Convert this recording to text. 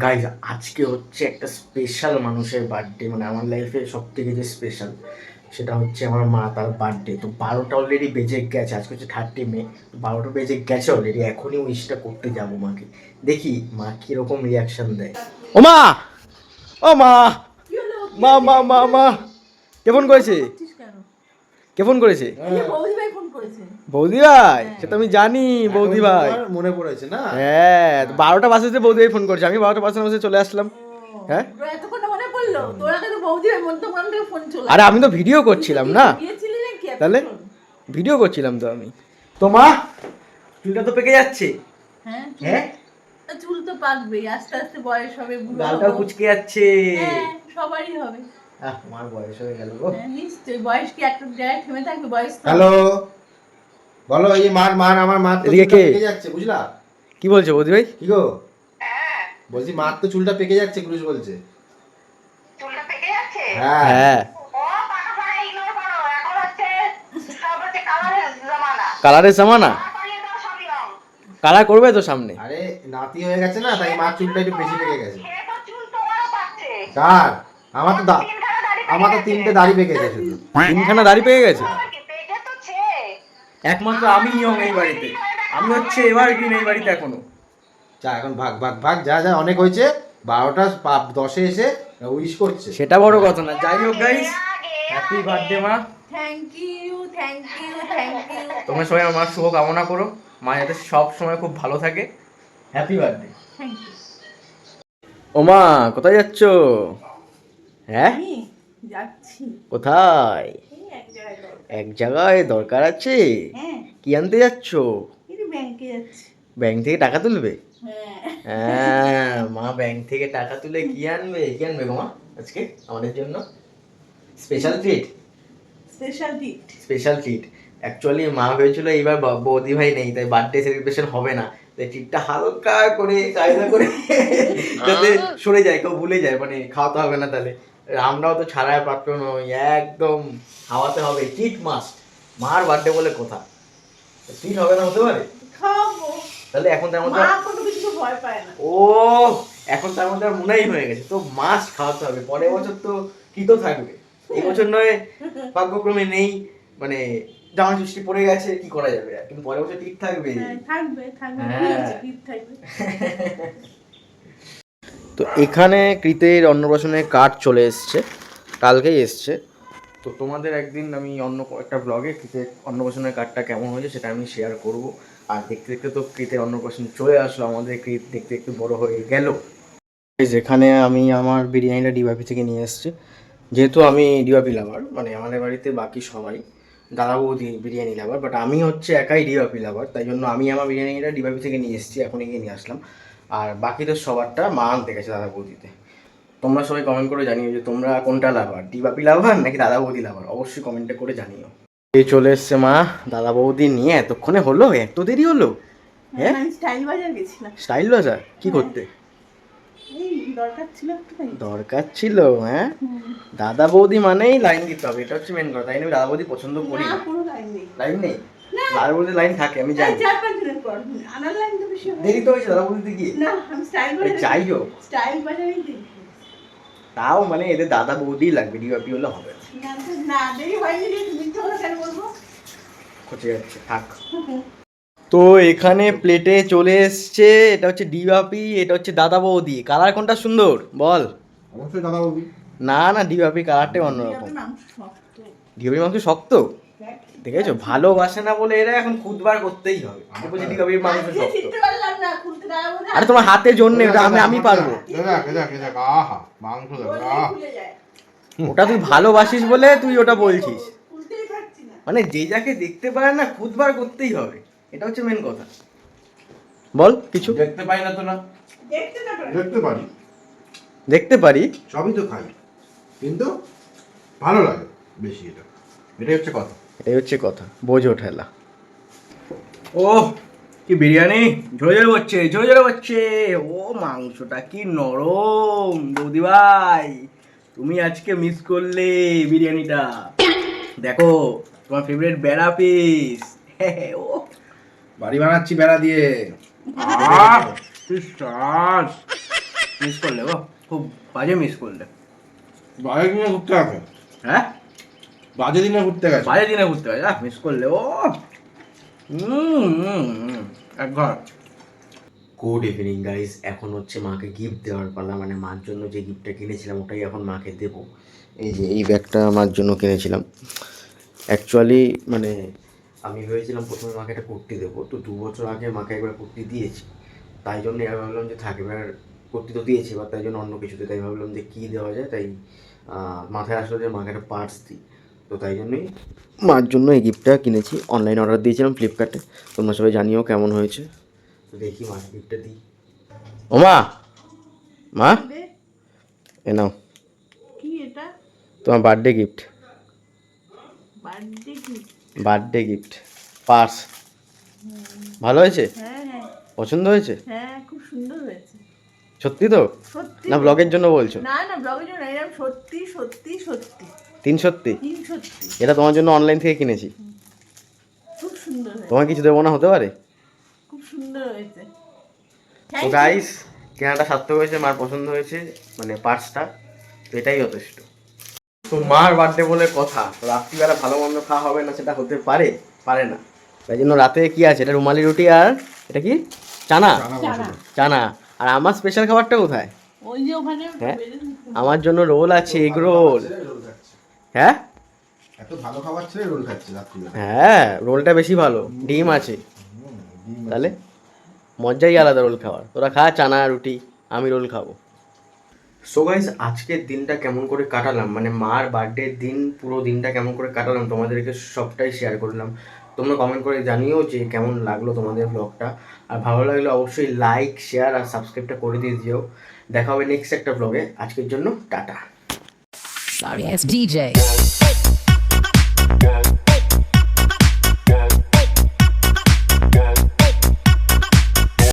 Guys আজকে হচ্ছে একটা স্পেশাল মানুষের বার্থডে, মানে আমার লাইফে সব থেকে যে স্পেশাল সেটা হচ্ছে আমার মা, তার বার্থডে। তো 12টা অলরেডি বেজে গেছে, আজকে হচ্ছে 30 মে। তো 12টা বেজে গেছে অলরেডি, এখনই উইশটা করতে যাবো মাকে। দেখি মা কিরকম রিয়াকশন দেয়। ও মা, ও মা, মা মা মা মা কে ফোন করেছে? কে ফোন করেছে? বৌদি ভাই, সেটা আমি জানি। বৌদি ভাই মনে পড়েছে না? হ্যাঁ, 12টা বাজে বৌদি ভাই ফোন করেছে, আমি 12টা বাজে চলে আসলাম। হ্যাঁ, আরে আমি তো ভিডিও করছিলাম না, তাহলে ভিডিও করছিলাম তো আমি। তো মা, চুলটা তো পেকে যাচ্ছে। হ্যাঁ, চুল তো পাকবে, আস্তে আস্তে বয়স হবে, বুড়ো গালটাও হবো। কুচকে যাচ্ছে। হ্যাঁ, সবারই হবে। আমার বয়স হয়ে গেল গো। হ্যাঁ, নিশ্চয়ই। বয়স কি একটা জায়গায় থেমে থাকবে? বয়স তো হ্যালো, বলো। এই মার মার আমার মার তো এদিকে চুলটা কে? পেকে যাচ্ছে, বুঝলা? কি বলছো বৌদি ভাই? কি গো? বলছি মার তো চুলটা পেকে যাচ্ছে, ক্রুশ বলছে। চুলটা পেকে যাচ্ছে? হ্যাঁ হ্যাঁ, ও পাকা পাকা ইগনোর করো, এখন হচ্ছে সব হচ্ছে কালারের জামানা। কালারের জামানা। কালার পালিয়ে দাও সবই রং। কালার করবে তো সামনে। আরে নাতি হয়ে গেছে না, তাই মার চুলটা একটু বেশি পেকে গেছে। সে তো চুল তোমারও পাচ্ছে। কার? আমার তো তিনখানা দাড়ি পেকে আমার তো গেছে। 3টে দাড়ি পেকে গেছে শুধু। 3খানা দাড়ি পেয়ে গেছে। আবার কি পেকে তো ছে। একমাত্র আমি ইয়ং এই বাড়িতে, আমি হচ্ছে এবার কি এই বাড়িতে এখনো। যা এখন ভাগ ভাগ ভাগ, যা যা অনেক হয়েছে। 12টা 10-এ এসে উইশ করছে। সেটা বড় কথা না, যাই হোক গাইস, আগে হ্যাপি বার্থডে মা। Thank you, thank you, thank you. তোমরা সবাই আমার শুভ কামনা করো, মা যাতে সব সময় খুব ভালো থাকে। Happy birthday. Thank you. ও মা, কোথায় যাচ্ছ? হ্যাঁ, আমি যাচ্ছি কোথায়? এই এক জায়গায় দরকার। এক জায়গায় দরকার আছে? হ্যাঁ, কি আনতে যাচ্ছ? এই যে ব্যাংকে যাচ্ছি। ব্যাংক থেকে টাকা তুলবে? হ্যাঁ, হ্যাঁ, মা ব্যাংক থেকে টাকা তুলে কি আনবে? কি আনবে গো মা আজকে আমাদের জন্য? Special treat. Special treat. Special treat. Actually মা ভেবেছিল এইবার বৌদি ভাই নেই, তাই বার্থডে সেলিব্রেশন হবে না, তাই ট্রিটটা হালকা করে কায়দা করে যাতে সরে যায়, কেউ ভুলে যায়, মানে খাওয়াতে হবে না। তাহলে আমরাও তো ছাড়ার পাত্র নই, একদম খাওয়াতে হবে। Treat must. মার বার্থডে বলে কথা, ট্রিট হবে না হতে পারে? খাবো। তাহলে এখন তার মধ্যে মা কোনো কিছু ভয় পায় না। ও, এখন তার মধ্যে আর মনেই হয়ে গেছে, তো মাস্ট খাওয়াতে হবে। পরের বছর তো কি তো থাকবে, এই বছর নয় ভাগ্যক্রমে নেই, মানে জামা ষষ্ঠী পড়ে গেছে, কি করা যাবে আর, কিন্তু পরের বছর ঠিক থাকবে। হ্যাঁ, থাকবে থাকবে, হ্যাঁ। ভুলে গেছি, ট্রিট থাকবে। তো এখানে কৃতের অন্নপ্রাশনের কার্ড চলে এসছে, কালকেই এসছে। তো তোমাদের একদিন আমি অন্য একটা ব্লগে কৃতের অন্নপ্রাশনের কার্ডটা কেমন হয়েছে সেটা আমি শেয়ার করব। আর দেখতে দেখতে তো কৃতের অন্নপ্রাশন চলে আসলো, আমাদের কৃত দেখতে একটু বড় হয়ে গেল। যেখানে আমি আমার বিরিয়ানিটা ডিওয়াপি থেকে নিয়ে এসেছি, যেহেতু আমি ডিওয়াপি লাভার, মানে আমাদের বাড়িতে বাকি সবাই দাদা বৌদি বিরিয়ানি লাভার, বাট আমি হচ্ছে একাই ডিওয়াপি লাভার, তাই জন্য আমি আমার বিরিয়ানিটা ডিওয়াপি থেকে নিয়ে এসেছি, এখন গিয়ে নিয়ে আসলাম। আর বাকিদের সবারটা মা আনতে গেছে দাদা বৌদিতে। তোমরা সবাই কমেন্ট করে জানিও যে তোমরা কোনটা লাভার, ডিওয়াপি লাভার নাকি দাদা বৌদি লাভার, অবশ্যই কমেন্টে করে জানিও। এই চলে এসছে মা দাদা বৌদি নিয়ে, এতক্ষণে হলো? এত দেরি হলো? হ্যাঁ, আমি স্টাইল বাজার গেছিলাম। স্টাইল বাজার কি করতে? এই দরকার ছিল একটু, তাই। দরকার ছিল? হ্যাঁ, দাদা বৌদি মানেই লাইন দিতে হবে, এটা হচ্ছে মেন কথা। তাই আমি দাদা বৌদি পছন্দ করি না, না। কোনো লাইন নেই। লাইন নেই? দাদা বৌদি লাইন থাকে, আমি এই জানি। 4-5 দিনের পর আনার লাইন তো বেশি হয়। দেরি তো হয়েছে দাদা বৌদিতে গিয়ে। না, আমি স্টাইল আরে বাজারে, যাই হোক, স্টাইল বাজারেই দিই। তাও মানে এদের দাদা বৌদি লাগবে, ডিওপি হলে হবে না। না, দেরি হয়নি রে, তুমি তো কেন বলবো? খচে যাচ্ছে, থাক। তো এখানে প্লেটে চলে এসছে, এটা হচ্ছে ডিওপি, এটা হচ্ছে দাদা বৌদি। কালার কোনটা সুন্দর বল? অবশ্যই দাদা বৌদি। না না, ডিওপি কালারটাই অন্যরকম। মাংস শক্ত। ডিওপি মাংস শক্ত, দেখেছো? ভালোবাসে না বলে এরা এখন খুদবার করতেই হবে। বলছি ডিওপি মাংস আজকে শক্ত। শিখতে পারলাম না, খুলতে না বলে। আরে তোমার হাতে জোর নেই, ওটা আমি পারবো। আহা মাংস বললেই খুলে যায়। ওটা তুই ভালোবাসিস বলে তুই ওটা বলছিস, খুলতেই পারছি না। মানে যে যাকে দেখতে পারে না খুদবার করতেই হবে, এটা হচ্ছে মেন কথা। বল কিছু। দেখতে পাই না তো না? দেখতে না পারে। দেখতে পারি, দেখতে পারি, সবই তো খাই, কিন্তু ভালো লাগে বেশি। এটাই হচ্ছে কথা। এটাই হচ্ছে কথা, বোঝো ঠেলা। ও কি বিরিয়ানি, ঝরে ঝরে হচ্ছে, ঝরে ঝরে হচ্ছে। ও মাংসটা কি নরম বৌদি ভাই, তুমি আজকে মিস করলে বিরিয়ানিটা। দেখো তোমার ফেভারিট বেড়া পিস। ও বাড়ি বানাচ্ছি বেড়া দিয়ে। মিস করলে গো, খুব বাজে মিস করলে। বাজে দিনে ঘুরতে গেছে, হ্যাঁ, বাজে দিনে ঘুরতে গেছে। বাজে দিনে ঘুরতে গেছে, মিস করলে ও। এক ঘর। গুড ইভিনিং গাইস, এখন হচ্ছে মাকে গিফট দেওয়ার পালা, মানে মার জন্য যে গিফটটা কিনেছিলাম ওটাই এখন মাকে দেবো। এই যে এই ব্যাগটা মার জন্য কিনেছিলাম। অ্যাকচুয়ালি মানে আমি ভেবেছিলাম প্রথমে মাকে একটা কুর্তি দেবো, তো 2 বছর আগে মাকে একবার কুর্তি দিয়েছি, তাই জন্য এবার ভাবলাম যে থাক, এবার কুর্তি তো দিয়েছি, এবার তাই জন্য অন্য কিছুতে, তাই ভাবলাম যে কী দেওয়া যায়, তাই মাথায় আসলো যে মাকে একটা পার্স দিই, তো তাই জন্যই মার জন্য এই গিফটটা কিনেছি। অনলাইন অর্ডার দিয়েছিলাম ফ্লিপকার্টে, তোমরা সবাই জানিও কেমন হয়েছে। তো দেখি মাকে গিফটটা দিই। ও মা, মা রে, এ নাও কি এটা? তোমার বার্থডে গিফট, বার্থডে কি? Birthday gift purse. ভালো হয়েছে? হ্যাঁ হ্যাঁ পছন্দ হয়েছে? হ্যাঁ, খুব সুন্দর হয়েছে। সত্যি তো? সত্যি না তো। ব্লগের জন্য বলছো? না না, ব্লগের জন্য না, এরকম সত্যি সত্যি সত্যি, 3 সত্যি? তিন সত্যি। এটা তোমার জন্য অনলাইন থেকে কিনেছি। খুব সুন্দর হয়েছে, তোমার কিছু দেবো না, হতে পারে? খুব সুন্দর হয়েছে। তো Thank you. গাইস, কেনাটা সার্থক হয়েছে, মার পছন্দ হয়েছে, মানে পার্সটা, তো এটাই যথেষ্ট। তো মার বার্থডে বলে কথা, তো রাত্রিবেলা ভালো মন্দ খাওয়া হবে না সেটা হতে পারে, পারে না, তাই জন্য রাতে কি আছে, এটা রুমালি রুটি আর এটা কি চানা, চানা। চানা। আর আমার স্পেশাল খাবারটা কোথায়? ওই যে ওখানে হ্যাঁ? বেলুন- আমার জন্য রোল আছে, এগ রোল। রোল খাচ্ছে, হ্যাঁ এত ভালো খাবার ছেড়ে রোল খাচ্ছে রাত্রিবেলা। হ্যাঁ, রোলটা বেশি ভালো, ডিম আছে, ডিম আছে। তাহলে মজাই আলাদা রোল খাওয়ার। তোরা খা চানা রুটি, আমি রোল খাবো। সো গাইস, আজকের দিনটা কেমন করে কাটালাম, মানে মার বার্থডের দিন পুরো দিনটা কেমন করে কাটালাম তোমাদেরকে সবটাই শেয়ার করলাম। তোমরা কমেন্ট করে জানিও যে কেমন লাগলো তোমাদের ব্লগটা, আর ভালো লাগলে অবশ্যই লাইক শেয়ার আর সাবস্ক্রাইবটা করে দিয়ে দিও। দেখা হবে নেক্সট একটা ব্লগে। আজকের জন্য টাটা। Sorry, it's DJ.